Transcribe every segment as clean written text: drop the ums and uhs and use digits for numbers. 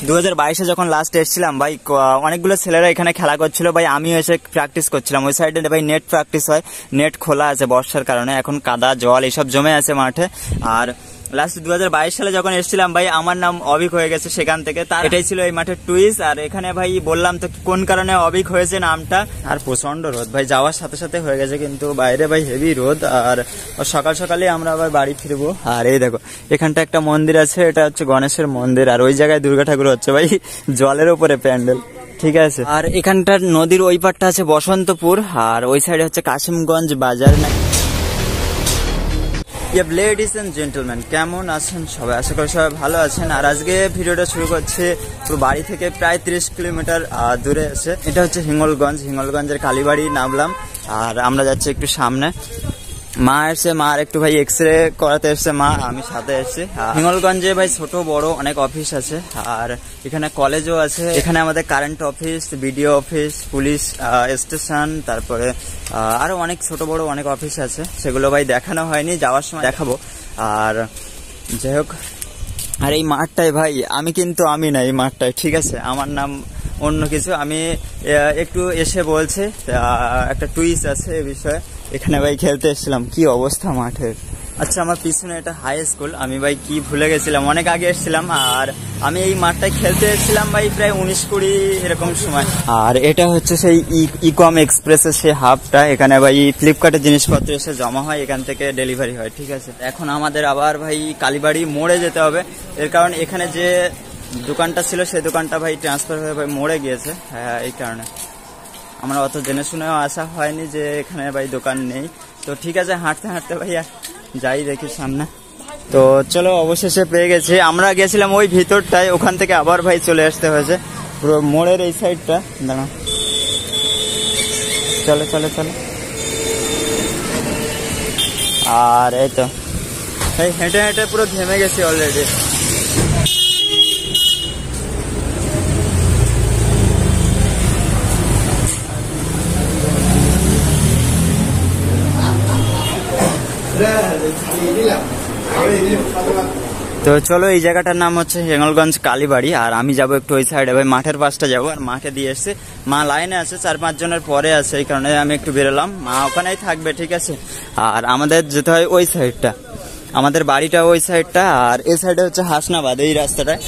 2022-এ যখন লাস্ট এসেছিলাম ভাই, অনেকগুলো ছেলেরা এখানে খেলা করছিল ভাই, আমিও এসে প্র্যাকটিস করছিলাম। ওই সাইডে ভাই নেট প্র্যাকটিস হয়, নেট খোলা আছে বর্ষার কারণে, এখন কাদা জল এইসব জমে আছে মাঠে। আর লাস্ট 2022 সালে যখন এসেছিলাম ভাই, আমার নাম অভিক হয়ে গেছে সেখান থেকে, তার এটাই ছিল এই মাঠের টুইস্ট। আর এখানে ভাই বললাম তো কোন কারণে অভিক হয়েছে নামটা। আর প্রচন্ড রোদ ভাই, যাওয়ার সাথে সাথে হয়ে গেছে, কিন্তু বাইরে ভাই হেভি রোদ। আর সকাল সকালে আমরা আবার বাড়ি ফিরবো। আর এই দেখো এখানটা একটা মন্দির আছে, এটা হচ্ছে গণেশের মন্দির, আর ওই জায়গায় দুর্গা ঠাকুর হচ্ছে ভাই, জলের উপরে প্যান্ডেল, ঠিক আছে। আর এখানটার নদীর ওই পারটা আছে বসন্তপুর, আর ওই সাইডে হচ্ছে কাশিমগঞ্জ বাজার। লেডিস এন্ড জেন্টলম্যান, কেমন আছেন সবাই? আশা করি সবাই ভালো আছেন। আর আজকে ভিডিওটা শুরু করছে পুরো বাড়ি থেকে প্রায় 30 কিলোমিটার দূরে আছে, এটা হচ্ছে হিঙ্গলগঞ্জের কালীবাড়ি নামলাম। আর আমরা যাচ্ছি একটু সামনে, মা এসছে, মার একটু ভাই এক্সরে করাতে এসছে মা, আমি সাথে এসছি। হিঙ্গলগঞ্জে ভাই ছোট বড় অনেক অফিস আছে, আর এখানে কলেজও আছে। এখানে আমাদের current office, BDO office, police station, তারপরে আরো অনেক ছোট বড় অনেক অফিস আছে, সেগুলো ভাই দেখানো হয়নি, যাওয়ার সময় দেখাবো। আর যাই হোক, আর এই মাঠটায় ভাই আমি না এই মাঠটায়, ঠিক আছে, আমার নাম অন্য কিছু, আমি একটু এসে বলছে একটা টুইস্ট আছে এ বিষয়ে। এখানে ভাই খেলতে এসেছিলাম, কি অবস্থা মাঠের। আচ্ছা, আমার পিছনে এটা হাই স্কুল, আমি ভাই কি ভুলে গেছিলাম, অনেক আগে এসেছিলাম। আর আমি এই মাঠটায় খেলতে এসেছিলাম ভাই প্রায় 19-20 এরকম সময়। আর এটা হচ্ছে সেই ইকম এক্সপ্রেসের সেই হাবটা, এখানে ভাই ফ্লিপকার্টের জিনিসপত্র এসে জমা হয়, এখান থেকে ডেলিভারি হয়, ঠিক আছে। এখন আমাদের আবার ভাই কালীবাড়ি মোড়ে যেতে হবে, এর কারণ এখানে যে দোকানটা ছিল সেই দোকানটা ভাই ট্রান্সফার হয়ে ভাই মোড়ে গিয়েছে। হ্যাঁ, এই কারণে আমরা অত জেনে শুনেও আসা হয়নি যে এখানে ভাই দোকান নেই। তো ঠিক আছে, হাঁটতে হাঁটতে ভাই যাই দেখি সামনে। তো চলো, অবশেষে পেয়ে গেছি। আমরা গেছিলাম ওই ভিতরটায়, ওখান থেকে আবার ভাই চলে আসতে হয়েছে পুরো মোড়ের এই সাইডটা। দাঁড়া, চলো চলো চলো। আর এই তো ভাই হেঁটে হেঁটে পুরো ঘেমে গেছি অলরেডি। তো চলো, এই জায়গাটার নাম হচ্ছে হিঙ্গলগঞ্জ কালীবাড়ি। আর আমি যাবো একটু ওই সাইডে ভাই, মাঠের পাশটা যাবো। আর মাকে দিয়ে এসছে, মা লাইনে আছে, 4-5 জনের পরে আছে, এই কারণে আমি একটু বেরোলাম, মা ওখানেই থাকবে, ঠিক আছে। আর আমাদের যেতে হয় ওই সাইডটা, আমাদের বাড়িটা ওই সাইডটা, আর এই সাইডে হচ্ছে হাসনাবাদ, এই রাস্তাটায়।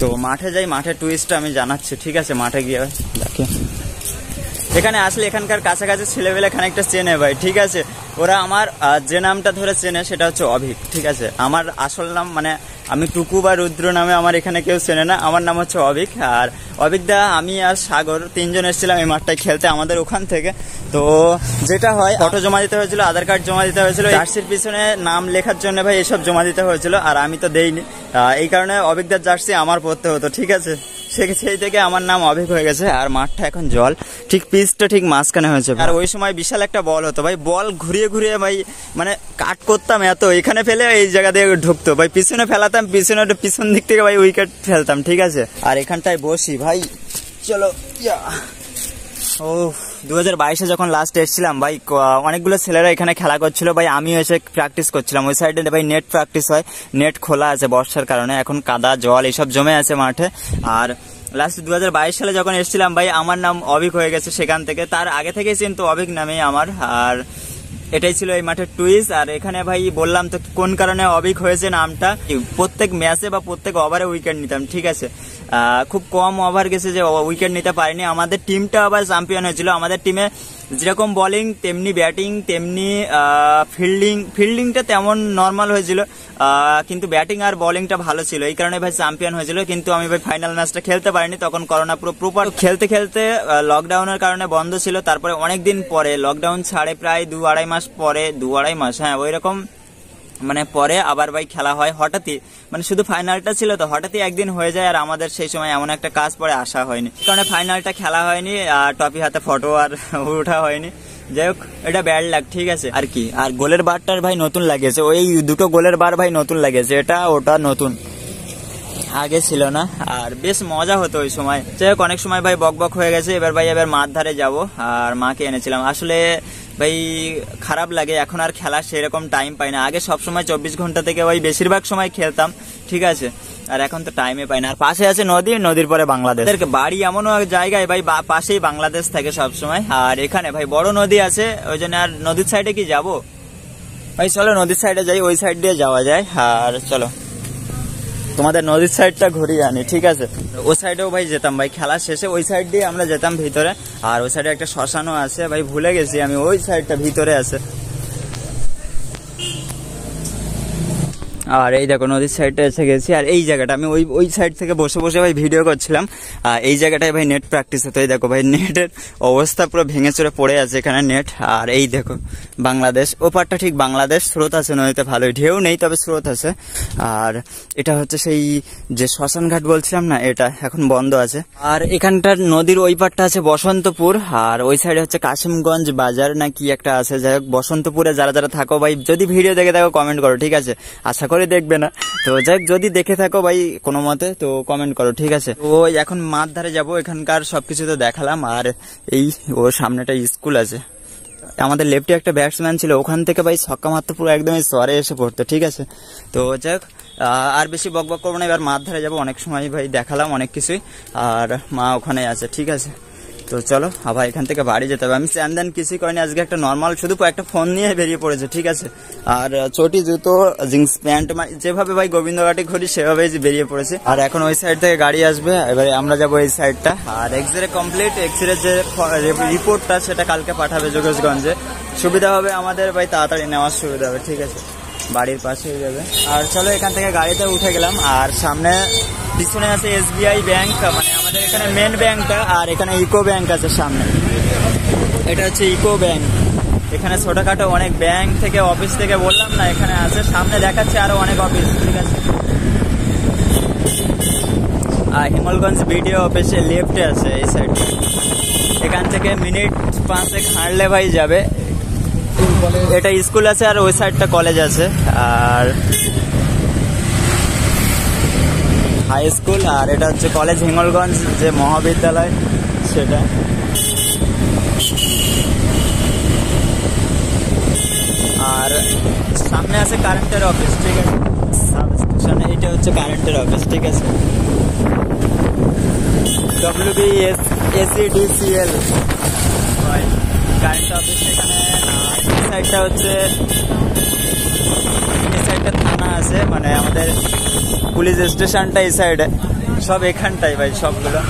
তো মাঠে যাই, মাঠের টুইস্টটা আমি জানাচ্ছি, ঠিক আছে। মাঠে গিয়ে দেখি, এখানে আসলে এখানকার কাছাকাছি ছেলেবেলে খানিকটা চেনে ভাই, ঠিক আছে। ওরা আমার যে নামটা ধরে চেনে সেটা হচ্ছে অভিক, ঠিক আছে। আমার আসল নাম মানে আমি টুকু বা রুদ্র নামে আমার এখানে কেউ চেনে না, আমার নাম হচ্ছে অভিক। আর অভিকদা, আমি আর সাগর 3 জন এসেছিলাম এই মাঠটায় খেলতে আমাদের ওখান থেকে। তো যেটা হয়, ফটো জমা দিতে হয়েছিল, আধার কার্ড জমা দিতে হয়েছিল, জার্সির পিছনে নাম লেখার জন্য ভাই এসব জমা দিতে হয়েছিল, আর আমি তো দেইনি, এই কারণে অভিকদার জার্সি আমার পড়তে হতো, ঠিক আছে। সেই থেকে আমার নাম অভিক হয়ে গেছে। আর মাঠটা এখন জল, ঠিক পিচটা ঠিক মাঝখানে হয়েছে। আর ওই সময় বিশাল একটা বল হতো ভাই, বল ঘুরিয়ে ঘুরিয়ে ভাই মানে কাট করতাম এত, এখানে ফেলে এই জায়গা দিয়ে ঢুকতো ভাই, পিছনে ফেলাতাম, পিছন দিক থেকে ভাই উইকেট ফেলতাম, ঠিক আছে। আর এখানটায় বসি ভাই, চলো। ও 2022-এ যখন লাস্ট এসেছিলাম ভাই, অনেকগুলো ছেলেরা এখানে খেলা করছিল ভাই, আমিও এসে প্র্যাকটিস করছিলাম। ওই সাইডে ভাই নেট প্র্যাকটিস হয়, নেট খোলা আছে বর্ষার কারণে, এখন কাদা জল এইসব জমে আছে মাঠে। আর লাস্ট 2022 সালে যখন এসেছিলাম ভাই, আমার নাম অভিক হয়ে গেছে সেখান থেকে, তার আগে থেকেই কিন্তু অভিক নামেই আমার। আর এটাই ছিল এই মাঠের টুইস্ট। আর এখানে ভাই বললাম তো কোন কারণে অভিক হয়েছে নামটা, প্রত্যেক ম্যাচে বা প্রত্যেক ওভারে উইকেট নিতাম, ঠিক আছে। খুব কম ওভার গেছে যে উইকেট নিতে পারিনি। আমাদের টিমটা আবার চ্যাম্পিয়ন হয়েছিল, আমাদের টিমে যেরকম বোলিং তেমনি ব্যাটিং তেমনি ফিল্ডিংটা তেমন নর্মাল হয়েছিল, কিন্তু ব্যাটিং আর বোলিংটা ভালো ছিল, এই কারণে ভাই চ্যাম্পিয়ন হয়েছিল। কিন্তু আমি ভাই ফাইনাল ম্যাচটা খেলতে পারিনি, তখন করোনা পুরো প্রপার খেলতে খেলতে লকডাউনের কারণে বন্ধ ছিল। তারপরে অনেকদিন পরে, লকডাউন ছাড়ে প্রায় 2-2.5 মাস পরে, 2-2.5 মাস, হ্যাঁ ওই রকম মানে পরে আবার ভাই খেলা হয় হঠাৎই, মানে শুধু ফাইনালটা ছিল তো হঠাৎই একদিন হয়ে যায়। আর আমাদের সেই সময় এমন একটা কাজ পরে আসা হয়নি, কারণে ফাইনালটা খেলা হয়নি, আর ট্রফি হাতে ফটো আর ওঠা হয়নি। যাই হোক, এটা ব্যাড লাগ, ঠিক আছে। আর কি, আর গোলের বারটার ভাই নতুন লাগিয়েছে, ওই দুটো গোলের বার ভাই নতুন লাগিয়েছে, এটা ওটা নতুন, আগে ছিল না। আর বেশ মজা হতো ওই সময়। যাই হোক, অনেক সময় ভাই বক হয়ে গেছে। এবার মাঠ ধারে যাবো, আর মাকে এনেছিলাম। আসলে ভাই খারাপ লাগে, এখন আর খেলার সেরকম টাইম পাই না। আগে সব সময় 24 ঘন্টা থেকে ভাই বেশিরভাগ সময় খেলতাম, ঠিক আছে। আর এখন তো টাইমে পাই না। আর পাশে আছে নদী, নদীর পরে বাংলাদেশ। বাড়ি এমন জায়গায় ভাই পাশেই বাংলাদেশ থাকে সবসময়। আর এখানে ভাই বড় নদী আছে, ওই জন্য আর নদীর সাইডে কি যাবো ভাই, চলো নদীর সাইডে যাই, ওই সাইড দিয়ে যাওয়া যায়। আর চলো তোমাদের নদীর সাইডটা ঘুরিয়ে আনি, ঠিক আছে। ওই সাইডেও ভাই যেতাম ভাই, খেলা শেষে ওই সাইড দিয়ে আমরা যেতাম ভিতরে। আর ওই সাইডে একটা শ্মশানও আছে ভাই, ভুলে গেছি আমি, ওই সাইডটা ভিতরে আছে। আর এই দেখো নদীর সাইডটা এসে গেছি। আর এই জায়গাটা আমি ওই সাইড থেকে বসে বসে ভাই ভিডিও করছিলাম। আর এই জায়গাটায় ভাই নেট প্র্যাকটিস হতো। এই দেখো ভাই নেটের অবস্থা পুরো ভেঙে চড়ে পড়ে আছে এখানে নেট। আর এই দেখো বাংলাদেশ, ওপারটা ঠিক বাংলাদেশ, স্রোত আছে নদীতে ভালোই, ঢেউ নেই তবে স্রোত আছে। আর এটা হচ্ছে সেই যে শ্মশান ঘাট বলছিলাম না, এটা এখন বন্ধ আছে। আর এখানটার নদীর ওই পারটা আছে বসন্তপুর, আর ওই সাইডে হচ্ছে কাশিমগঞ্জ বাজার না কি একটা আছে। যাই হোক বসন্তপুরে যারা যারা থাকো ভাই, যদি ভিডিও দেখে থাকো কমেন্ট করো, ঠিক আছে। আশা করি দেখবে না, তো যাই যদি দেখে থাকো ভাই কোনো মতে তো কমেন্ট করো, ঠিক আছে। তো এখন মাঠ ধারে যাবো, এখানকার সবকিছু তো দেখালাম। আর এই ওর সামনে একটা স্কুল আছে। আমাদের লেফটে একটা ব্যাটসম্যান ছিল, ওখান থেকে ভাই ছক্কা মারতে পুরো একদমই সরে এসে পড়তো, ঠিক আছে। তো যাই আর বেশি বকবক করবো না, এবার মাঠ ধারে যাবো। অনেক সময় ভাই দেখালাম অনেক কিছুই, আর মা ওখানে আছে, ঠিক আছে। তো চলো আবার এখান থেকে বাড়ি যেতে হবে। আমি স্যান দেন কিছুই করিনি আজকে, একটা নর্মাল শুধু একটা ফোন নিয়ে বেরিয়ে পড়েছে, ঠিক আছে। আর চটি জুতো জিন্স প্যান্ট, যেভাবে ভাই গোবিন্দঘাটে ঘুরি সেভাবেই বেরিয়ে পড়েছে। আর এখন ওই সাইড থেকে গাড়ি আসবে, এবারে আমরা যাবো এই সাইডটা। আর এক্সরে কমপ্লিট, এক্সরে যে রিপোর্টটা সেটা কালকে পাঠাবে যোগেশগঞ্জে, সুবিধা হবে আমাদের ভাই, তাড়াতাড়ি নেওয়ার সুবিধা হবে, ঠিক আছে। বাড়ির পাশে হয়ে যাবে। আর চলো এখান থেকে গাড়িতে উঠে গেলাম। আর সামনে পিছনে আছে SBI ব্যাংক, মানে আমাদের এখানে মেন ব্যাংকটা। আর এখানে ইকো ব্যাংক আছে সামনে, এটা হচ্ছে ইকো ব্যাংক। এখানে ছোটখাটো অনেক ব্যাংক থেকে অফিস থেকে বললাম না এখানে আছে, সামনে দেখাচ্ছে আরো অনেক অফিস, ঠিক আছে। আর হিমলগঞ্জ বিডিও অফিসে লেফটে আছে এই সাইড। এখান থেকে মিনিট 5 হাঁটলে ভাই যাবে। এটা স্কুল আছে আর ওই সাইডটা কলেজ আছে, আর হাই স্কুল। আর এটা হচ্ছে কলেজ হিঙ্গলগঞ্জ যে মহাবিদ্যালয় সেটা। আর সামনে আছে কারেন্টের অফিস, ঠিক আছে। সাব স্টেশন, এইটা হচ্ছে কারেন্টের অফিস, ঠিক আছে। WBSEDCL কারেন্ট অফিস এখানে। এই সাইডটা হচ্ছে, এই সাইডটা থানা আছে, মানে আমাদের পুলিশ স্টেশনটা এই সাইডে, সব এখানটাই ভাই সবগুলো।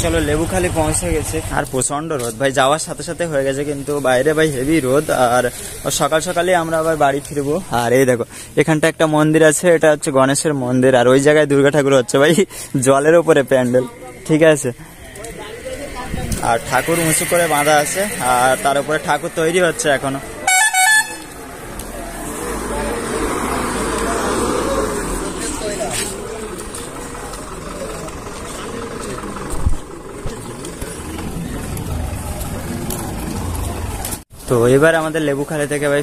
চলো লেবুখালি পৌঁছে গেছে। আর প্রচন্ড রোদ ভাই, যাওয়ার সাথে সাথে হয়ে গেছে, কিন্তু বাইরে ভাই হেভি রোদ। আর সকাল সকালে আমরা আবার বাড়ি ফিরবো। আর এই দেখো এখানটা একটা মন্দির আছে, এটা হচ্ছে গণেশের মন্দির। আর ওই জায়গায় দুর্গা ঠাকুর হচ্ছে ভাই, জলের উপরে প্যান্ডেল, ঠিক আছে। আর ঠাকুর উঁচু করে বাঁধা আছে, আর তার উপরে ঠাকুর তৈরি হচ্ছে এখনো। তো এবার আমাদের লেবুখালি থেকে ভাই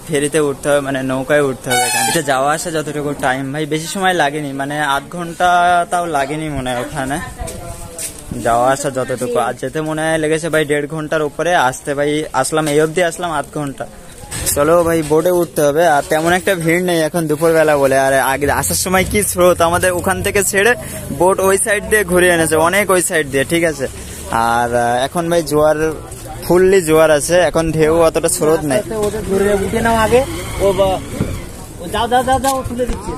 ফেরিতে উঠতে হবে, মানে নৌকায় উঠতে হবে। এটা যাওয়া আসা যতটুকু টাইম ভাই বেশি সময় লাগেনি, মানে আধ ঘন্টা তাও লাগেনি মনে হয় ওখানে যাওয়া আসা যতটুকু। আর যেতে মনে হয় লেগেছে ভাই 1.5 ঘন্টার উপরে, আসতে ভাই আসলাম এই অবধি আসলাম আধ ঘন্টা। চলো ভাই বোটে উঠতে হবে। আর তেমন একটা ভিড় নেই এখন দুপুরবেলা বলে। আর আগে আসার সময় কি স্রোত, আমাদের ওখান থেকে ছেড়ে বোট ওই সাইড দিয়ে ঘুরে এনেছে, অনেক ওই সাইড দিয়ে, ঠিক আছে। আর এখন ভাই জোয়ার, ফুললি জোয়ার আছে এখন, ঢেউ অতটা স্রোত নেই। উঠে নাও আগে, ও যাও যাও যাও যাও, তুলে দিচ্ছি,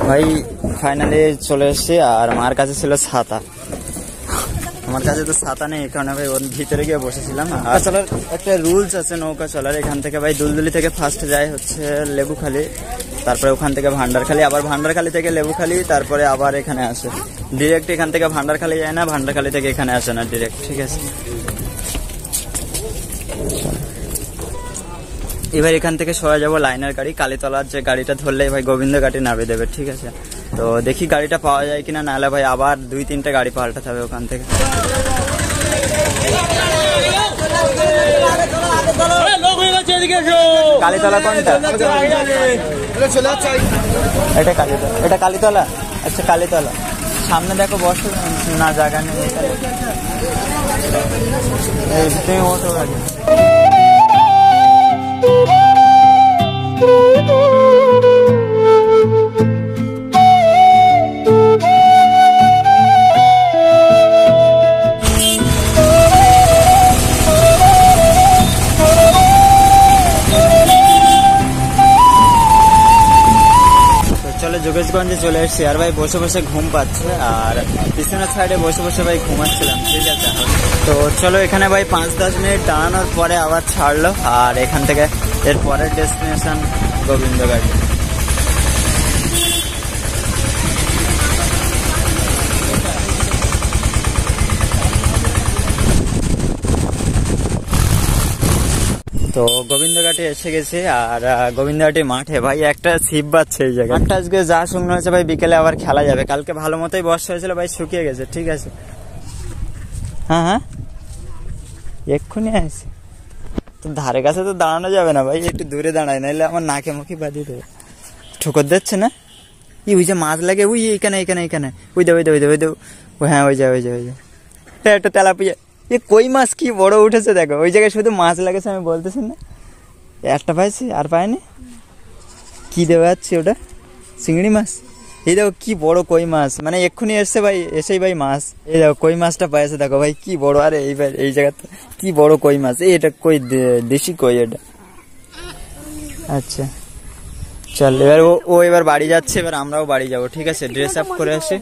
ভাই ফাইনালি চলে এসেছি। আর মার কাছে ছিল ছাতা, আমার কাছে তো ছাতা নেই, এই কারণে ভাই ওর ভিতরে গিয়ে বসেছিলাম। আর চলার একটা রুলস আছে নৌকা চলার, এখান থেকে ভাই দুলদুলি থেকে ফার্স্ট যায় হচ্ছে লেবুখালি, তারপরে ওখান থেকে ভান্ডারখালি, আবার ভান্ডারখালি থেকে লেবুখালি, তারপরে আবার এখানে আসে ডিরেক্ট। এখান থেকে ভান্ডারখালি যায় না, ভান্ডারখালি থেকে এখানে আসে না ডিরেক্ট, ঠিক আছে। এবার এখান থেকে সরে যাবো লাইনার গাড়ি, কালীতলার যে গাড়িটা ধরলে ভাই গোবিন্দঘাটে নামিয়ে দেবে, ঠিক আছে। তো দেখি গাড়িটা পাওয়া যায় কিনা, নাহলে ভাই আবার 2-3টে গাড়ি পাল্টাতে হবে ওখান থেকে। কালীতলা কোনটা? এটা কালীতলা, এটা কালীতলা। আচ্ছা কালীতলা সামনে দেখো, বসো না জায়গা নেই তুমি ওঠো আগে। যোগেশগঞ্জে চলে এসেছি আর ভাই বসে বসে ঘুম পাচ্ছে, আর পিছনের সাইডে বসে বসে ভাই ঘুমাচ্ছিলাম, ঠিক আছে। তো চলো এখানে ভাই 5-10 মিনিট দাঁড়ানোর পরে আবার ছাড়লো, আর এখান থেকে এর পরের ডেস্টিনেশন গোবিন্দঘাট। তো গোবিন্দঘাটে এসে গেছি, আর গোবিন্দঘাটে মাঠে ভাই একটা ছিপ বাজছে এই জায়গায়। মাঠটা আজকে যা শুকনো হয়েছে ভাই, বিকেলে আবার খেলা যাবে। কালকে ভালো মতোই বর্ষা হয়েছিল ভাই, শুকিয়ে গেছে, ঠিক আছে। হ্যাঁ হ্যাঁ এক্ষুনি আসি, তো ধারে কাছে তো দাঁড়ানো যাবে না ভাই, একটু দূরে দাঁড়ায়, নাহলে আমার নাকে মুখে বাঁধিয়ে দেবে। ঠোকর দিচ্ছে না ওই যে মাছ লাগে, ওই এইখানে এইখানে এইখানে ওই দে ওই দে ওই দে ওই দে, হ্যাঁ ওই যা ওই যা ওই যা, একটা তেলাপিয়া। এ কই মাছ কি বড় উঠেছে দেখো, ওই জায়গায় শুধু মাছ লাগেছে, আমি বলতেছি না। একটা পাইছি আর পাইনি, কি দেওয়া যাচ্ছে ওটা? চিংড়ি মাছ। এই দেখো কি বড় কই মাছ, মানে এক্ষুনি এসছে ভাই, এসেই ভাই মাছ। এই দেখো কই মাছটা পাইছে দেখো ভাই, কি বড়। আরে এইবার এই জায়গাতে কি বড় কই মাছ, এটা কই দেশি কই এটা। আচ্ছা চল, এবার ও এবার বাড়ি যাচ্ছে, এবার আমরাও বাড়ি যাবো, ঠিক আছে। ড্রেস আপ করে আসি।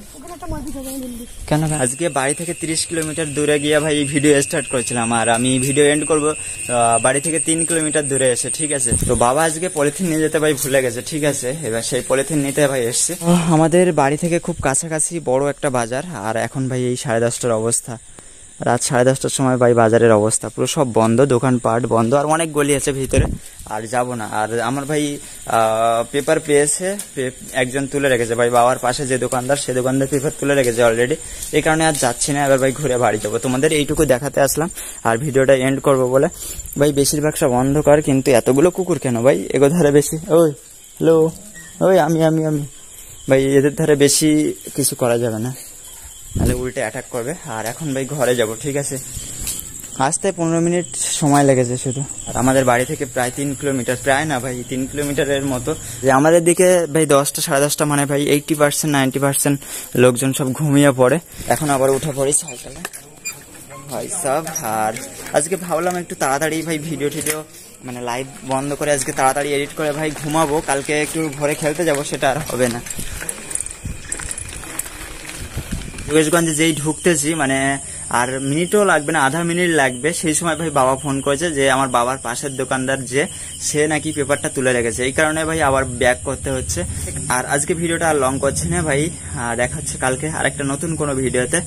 কেন আজকে বাড়ি থেকে 30 কিলোমিটার দূরে গিয়ে ভাই ভিডিও স্টার্ট করেছিলাম, আর আমি ভিডিও এন্ড করব বাড়ি থেকে 3 কিলোমিটার দূরে এসে, ঠিক আছে। তো বাবা আজকে পলিথিন নিয়ে যেতে ভাই ভুলে গেছে, ঠিক আছে। এবার সেই পলিথিন নিতে ভাই এসছে। আমাদের বাড়ি থেকে খুব কাছাকাছি বড় একটা বাজার, আর এখন ভাই এই 10:30টার অবস্থা, রাত 10:30টার সময় ভাই বাজারের অবস্থা পুরো সব বন্ধ, দোকানপাট বন্ধ, আর অনেক গলি আছে ভিতরে, আর যাব না। আর আমার ভাই পেপার পেয়েছে, একজন তুলে রেখেছে ভাই, বাবার পাশে যে দোকানদার, সে দোকানদার পেপার তুলে রেখেছে অলরেডি, এই কারণে আর যাচ্ছি না। এবার ভাই ঘুরে বাড়ি যাবো, তোমাদের এইটুকু দেখাতে আসলাম, আর ভিডিওটা এন্ড করবো বলে। ভাই বেশিরভাগ সব অন্ধকার, কিন্তু এতগুলো কুকুর কেন ভাই এগো ধারে বেশি? ওই হ্যালো, ওই আমি আমি আমি ভাই এদের ধারে বেশি কিছু করা যাবে না, তাহলে উল্টে অ্যাটাক করবে। আর এখন ভাই ঘরে যাব, ঠিক আছে। আসতে 15 মিনিট সময় লেগেছে শুধু, আর আমাদের বাড়ি থেকে প্রায় 3 কিলোমিটার, প্রায় না ভাই 3 কিলোমিটারের মতো। যে আমাদের দিকে ভাই 10টা 10:30 মানে ভাই 80% 90% লোকজন সব ঘুমিয়ে পড়ে। এখন আবার উঠে পড়ি সাইকেলে ভাই সব। আর আজকে ভাবলাম একটু তাড়াতাড়ি ভাই ভিডিও মানে লাইভ বন্ধ করে আজকে তাড়াতাড়ি এডিট করে ভাই ঘুমাবো, কালকে একটু ভোরে খেলতে যাব, সেটা আর হবে না। যোগেশগঞ্জে যেই ঢুকতেছি, মানে আর মিনিটও লাগবে না, আধা মিনিট লাগবে, সেই সময় ভাই বাবা ফোন করেছে যে আমার বাবার পাশের দোকানদার যে সে নাকি পেপারটা তুলে রেখেছে, এই কারণে ভাই আবার ব্যাক করতে হচ্ছে। আর আজকে ভিডিওটা আর লং করছি না ভাই, দেখা হচ্ছে কালকে আরেকটা নতুন কোনো ভিডিওতে।